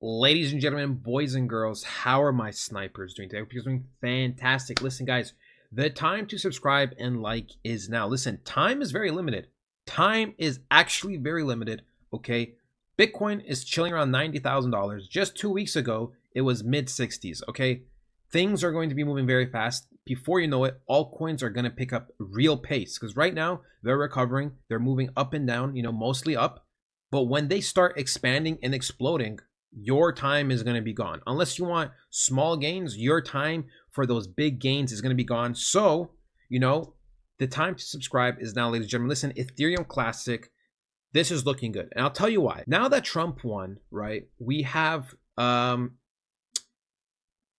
Ladies and gentlemen, boys and girls, how are my snipers doing today? Hope you're doing fantastic. Listen, guys, the time to subscribe and like is now. Listen, time is very limited. Time is actually very limited, okay? Bitcoin is chilling around $90,000. Just 2 weeks ago, it was mid-60s, okay? Things are going to be moving very fast. Before you know it, altcoins are going to pick up real pace because right now they're recovering. They're moving up and down, mostly up. But when they start expanding and exploding, your time is going to be gone. Unless you want small gains, your time for those big gains is going to be gone. So, the time to subscribe is now, ladies and gentlemen. Listen, Ethereum Classic, this is looking good. And I'll tell you why. Now that Trump won, right, we have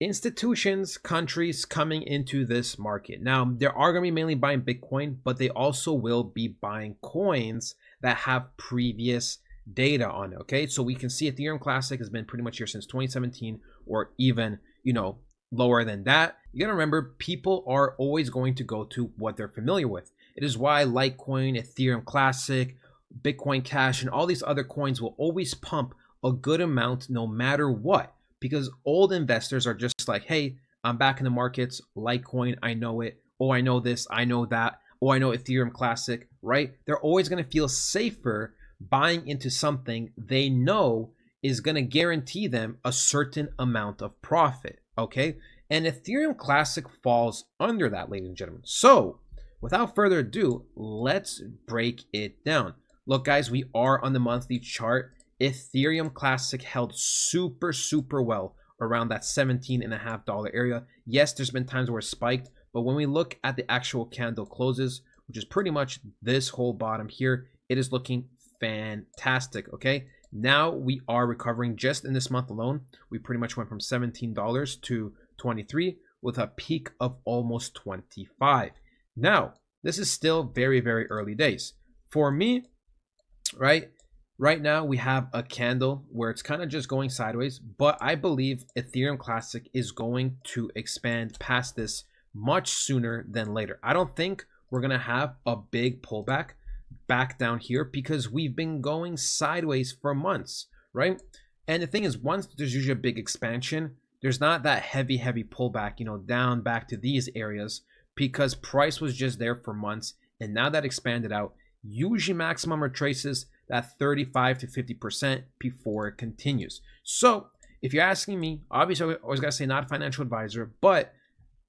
institutions, countries coming into this market. Now, they are going to be mainly buying Bitcoin, but they also will be buying coins that have previous data on it. Okay, so we can see Ethereum Classic has been pretty much here since 2017, or even lower than that. You gotta remember, people are always going to go to what they're familiar with. It is why Litecoin, Ethereum Classic, Bitcoin Cash, and all these other coins will always pump a good amount no matter what, because old investors are just like, hey, I'm back in the markets. Litecoin, I know it. Oh, I know this, I know that. Oh, I know Ethereum Classic, right? They're always going to feel safer buying into something they know is going to guarantee them a certain amount of profit, okay? And Ethereum Classic falls under that, ladies and gentlemen. So, without further ado, let's break it down. Look, guys, we are on the monthly chart. Ethereum Classic held super well around that $17.50 area. Yes, there's been times where it spiked, but when we look at the actual candle closes, which is pretty much this whole bottom here, it is looking fantastic. Okay, now we are recovering. Just in this month alone, we pretty much went from $17 to $23 with a peak of almost $25. Now, this is still very early days for me, right now we have a candle where it's kind of just going sideways, but I believe Ethereum Classic is going to expand past this much sooner than later. I don't think we're gonna have a big pullback back down here because we've been going sideways for months, right? And the thing is, once there's usually a big expansion, there's not that heavy pullback, down back to these areas, because price was just there for months, and now that expanded out, usually maximum retraces that 35 to 50% before it continues. So if you're asking me, obviously I always gotta say not a financial advisor, but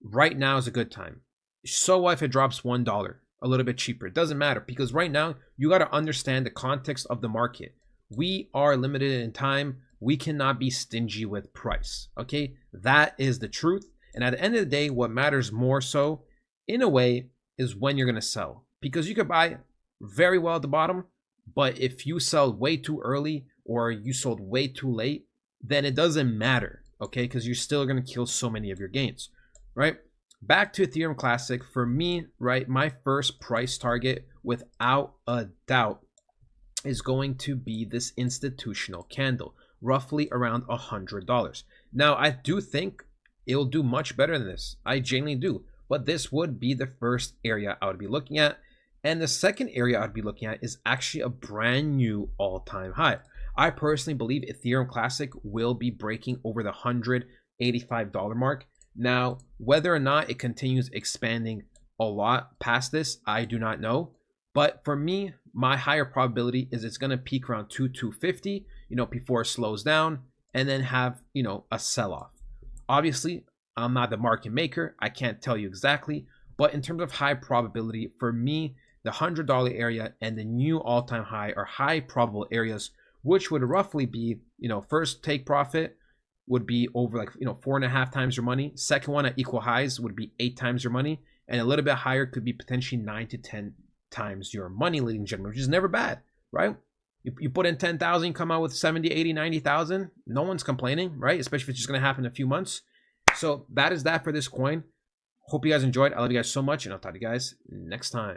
right now is a good time. So what if it drops $1? A little bit cheaper? It doesn't matter, because right now you got to understand the context of the market. We are limited in time. We cannot be stingy with price. Okay, that is the truth. And at the end of the day, what matters more so in a way is when you're going to sell, because you could buy very well at the bottom, but if you sell way too early or you sold way too late, then it doesn't matter. Okay, because you're still going to kill so many of your gains, right? Back to Ethereum Classic, for me, right, my first price target, without a doubt, is going to be this institutional candle, roughly around $100. Now, I do think it'll do much better than this. I genuinely do. But this would be the first area I would be looking at. And the second area I'd be looking at is actually a brand new all-time high. I personally believe Ethereum Classic will be breaking over the $185 mark. Now, whether or not it continues expanding a lot past this, I do not know. But for me, my higher probability is it's going to peak around 250, before it slows down, and then have, a sell-off. Obviously, I'm not the market maker. I can't tell you exactly. But in terms of high probability, for me, the $100 area and the new all-time high are high probable areas, which would roughly be, first take profit would be over 4.5 times your money. Second one at equal highs would be 8 times your money, and a little bit higher could be potentially 9 to 10 times your money, ladies and gentlemen, which is never bad, right? You put in 10,000, you come out with 70, 80, 90,000. No one's complaining, right? Especially if it's just going to happen in a few months. So that is that for this coin. Hope you guys enjoyed. I love you guys so much, and I'll talk to you guys next time.